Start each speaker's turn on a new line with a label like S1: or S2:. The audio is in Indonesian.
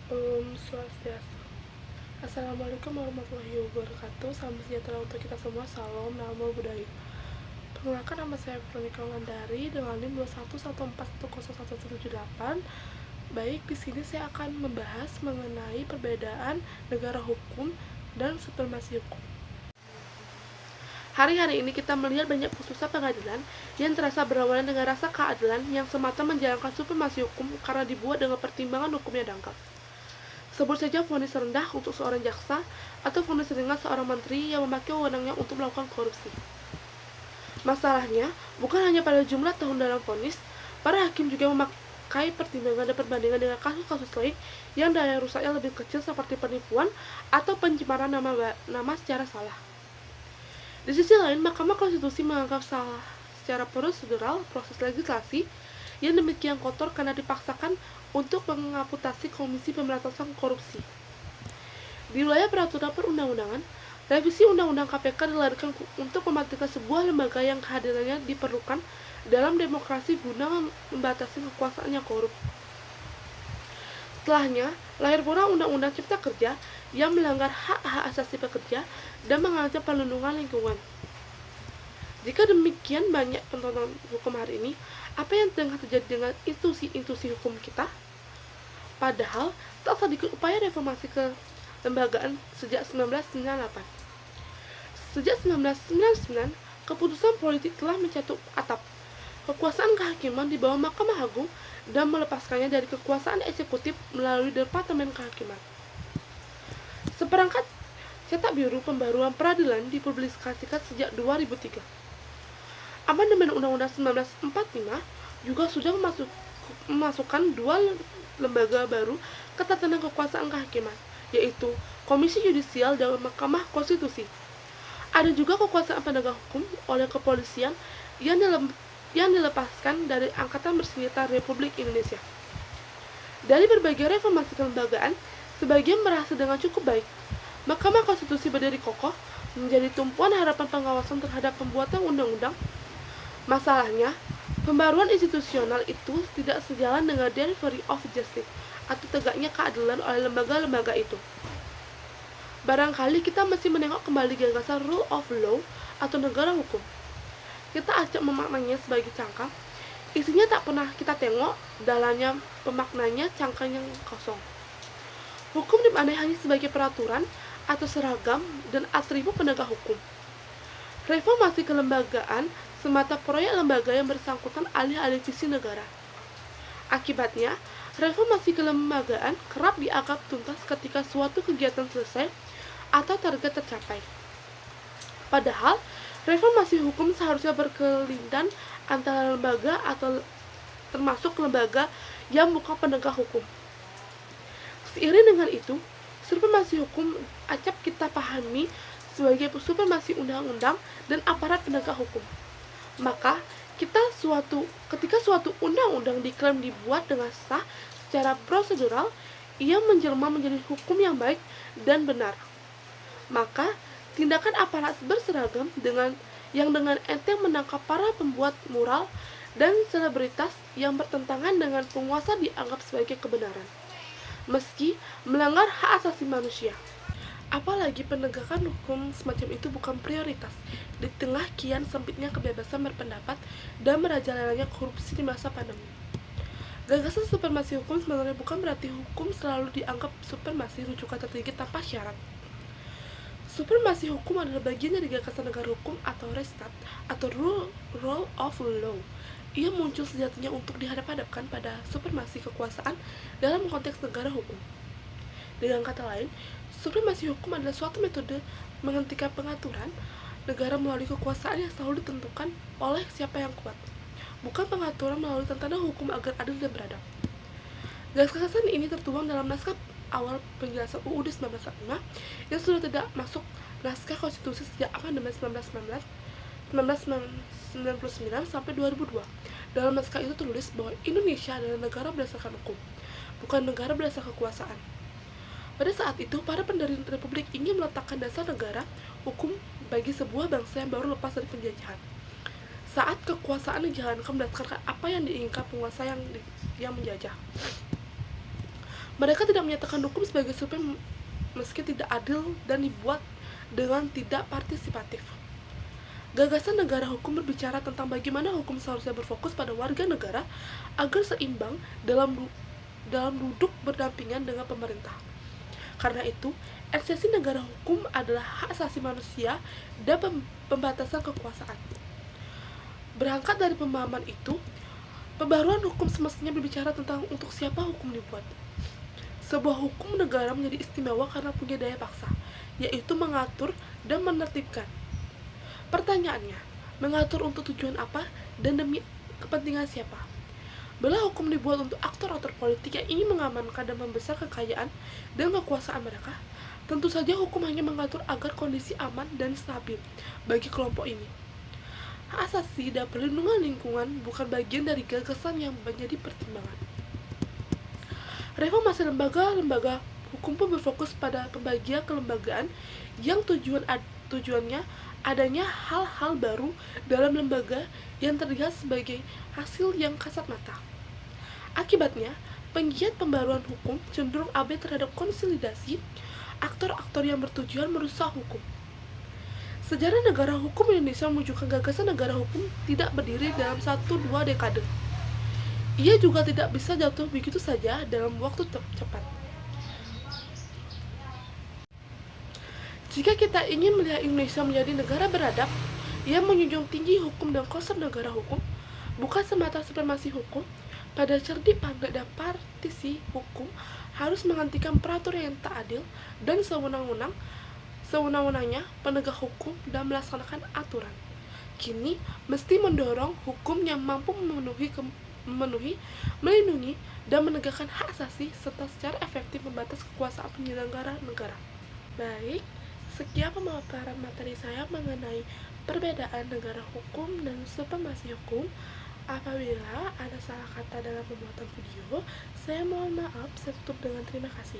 S1: Om Swastiastu. Assalamualaikum warahmatullahi wabarakatuh. Salam sejahtera untuk kita semua. Salam, namo buddhaya. Perkenalkan, nama saya Veronica Wulandari dengan NIM 211410178. Baik, di sini saya akan membahas mengenai perbedaan negara hukum dan supremasi hukum. Hari-hari ini kita melihat banyak putusan pengadilan yang terasa berlawanan dengan rasa keadilan yang semata menjalankan supremasi hukum karena dibuat dengan pertimbangan hukumnya dangkal. Sebut saja vonis rendah untuk seorang jaksa atau vonis ringan seorang menteri yang memakai wewenangnya untuk melakukan korupsi. Masalahnya, bukan hanya pada jumlah tahun dalam vonis, para hakim juga memakai pertimbangan dan perbandingan dengan kasus-kasus lain yang daya rusaknya lebih kecil seperti penipuan atau pencemaran nama secara salah. Di sisi lain, Mahkamah Konstitusi menganggap salah secara prosedural proses legislasi yang demikian kotor karena dipaksakan untuk mengamputasi Komisi Pemberantasan Korupsi. Di wilayah peraturan perundang-undangan, revisi Undang-Undang KPK dilahirkan untuk mematikan sebuah lembaga yang kehadirannya diperlukan dalam demokrasi guna membatasi kekuasaan yang korup. Setelahnya, lahir pula Undang-Undang Cipta Kerja yang melanggar hak-hak asasi pekerja dan mengancam perlindungan lingkungan. Jika demikian banyak penonton hukum hari ini, apa yang tengah terjadi dengan institusi-institusi hukum kita? Padahal, tak sedikit upaya reformasi kelembagaan sejak 1998. Sejak 1999, keputusan politik telah mencetuk atap kekuasaan kehakiman di bawah Mahkamah Agung dan melepaskannya dari kekuasaan eksekutif melalui Departemen Kehakiman. Seperangkat cetak biru pembaruan peradilan dipublikasikan sejak 2003. Amandemen Undang-Undang 1945 juga sudah memasukkan dua lembaga baru ke tatanan kekuasaan kehakiman, yaitu Komisi Yudisial dan Mahkamah Konstitusi. Ada juga kekuasaan penegak hukum oleh kepolisian yang dilepaskan dari Angkatan Bersenjata Republik Indonesia. Dari berbagai reformasi kelembagaan, sebagian berhasil dengan cukup baik. Mahkamah Konstitusi berdiri kokoh, menjadi tumpuan harapan pengawasan terhadap pembuatan undang-undang. Masalahnya, pembaruan institusional itu tidak sejalan dengan delivery of justice atau tegaknya keadilan oleh lembaga-lembaga itu. Barangkali kita mesti menengok kembali gagasan rule of law atau negara hukum. Kita acak memaknanya sebagai cangkang, isinya tak pernah kita tengok, dalamnya pemaknanya cangkang yang kosong. Hukum dipandai hanya sebagai peraturan atau seragam dan atribut penegak hukum. Reformasi kelembagaan semata proyek lembaga yang bersangkutan alih-alih visi negara. Akibatnya, reformasi kelembagaan kerap dianggap tuntas ketika suatu kegiatan selesai atau target tercapai. Padahal, reformasi hukum seharusnya berkelindan antara lembaga atau termasuk lembaga yang bukan penegak hukum. Seiring dengan itu, supremasi hukum acap kita pahami sebagai supremasi undang-undang dan aparat penegak hukum. Maka, ketika suatu undang-undang diklaim dibuat dengan sah secara prosedural, ia menjelma menjadi hukum yang baik dan benar. Maka, tindakan aparat berseragam dengan enteng menangkap para pembuat mural dan selebritas yang bertentangan dengan penguasa dianggap sebagai kebenaran, meski melanggar hak asasi manusia. Apalagi penegakan hukum semacam itu bukan prioritas di tengah kian sempitnya kebebasan berpendapat dan merajalelanya korupsi di masa pandemi. Gagasan supremasi hukum sebenarnya bukan berarti hukum selalu dianggap supremasi rujukan tertinggi tanpa syarat. Supremasi hukum adalah bagian dari gagasan negara hukum atau Rechtsstaat atau rule of law. Ia muncul sejatinya untuk dihadap-hadapkan pada supremasi kekuasaan dalam konteks negara hukum. Dengan kata lain, supremasi hukum adalah suatu metode menghentikan pengaturan negara melalui kekuasaan yang selalu ditentukan oleh siapa yang kuat, bukan pengaturan melalui tatanan hukum agar adil dan beradab. Gagasan ini tertuang dalam naskah awal penjelasan UUD 1945 yang sudah tidak masuk naskah konstitusi sejak amandemen 1999 sampai 2002. Dalam naskah itu tertulis bahwa Indonesia adalah negara berdasarkan hukum, bukan negara berdasarkan kekuasaan. Pada saat itu, para pendiri republik ingin meletakkan dasar negara hukum bagi sebuah bangsa yang baru lepas dari penjajahan. Saat kekuasaan dijalankan berdasarkan apa yang diinginkan penguasa yang menjajah. Mereka tidak menyatakan hukum sebagai supaya meski tidak adil dan dibuat dengan tidak partisipatif. Gagasan negara hukum berbicara tentang bagaimana hukum seharusnya berfokus pada warga negara agar seimbang dalam duduk berdampingan dengan pemerintah. Karena itu, eksesi negara hukum adalah hak asasi manusia dan pembatasan kekuasaan. Berangkat dari pemahaman itu, pembaruan hukum semestinya berbicara tentang untuk siapa hukum dibuat. Sebuah hukum negara menjadi istimewa karena punya daya paksa, yaitu mengatur dan menertibkan. Pertanyaannya, mengatur untuk tujuan apa dan demi kepentingan siapa? Bila hukum dibuat untuk aktor-aktor politik yang ingin mengamankan dan membesar kekayaan dan kekuasaan mereka, tentu saja hukum hanya mengatur agar kondisi aman dan stabil bagi kelompok ini. Hak asasi dan perlindungan lingkungan bukan bagian dari gagasan yang menjadi pertimbangan. Reformasi lembaga-lembaga hukum pun berfokus pada pembagian kelembagaan yang tujuannya adanya hal-hal baru dalam lembaga yang terlihat sebagai hasil yang kasat mata. Akibatnya, penggiat pembaruan hukum cenderung abai terhadap konsolidasi aktor-aktor yang bertujuan merusak hukum. Sejarah negara hukum Indonesia menunjukkan gagasan negara hukum tidak berdiri dalam 1-2 dekade. Ia juga tidak bisa jatuh begitu saja dalam waktu cepat. Jika kita ingin melihat Indonesia menjadi negara beradab yang menjunjung tinggi hukum dan konsep negara hukum, bukan semata supremasi hukum, pada cerdik pandai dan partisi hukum harus menghentikan peraturan yang tak adil dan sewenang-wenangnya penegak hukum dan melaksanakan aturan. Kini mesti mendorong hukum yang mampu memenuhi, melindungi, dan menegakkan hak asasi serta secara efektif membatas kekuasaan penyelenggara negara. Baik, sekian pemaparan materi saya mengenai perbedaan negara hukum dan supremasi hukum. Apabila ada salah kata dalam pembuatan video, saya mohon maaf. Saya tutup dengan terima kasih.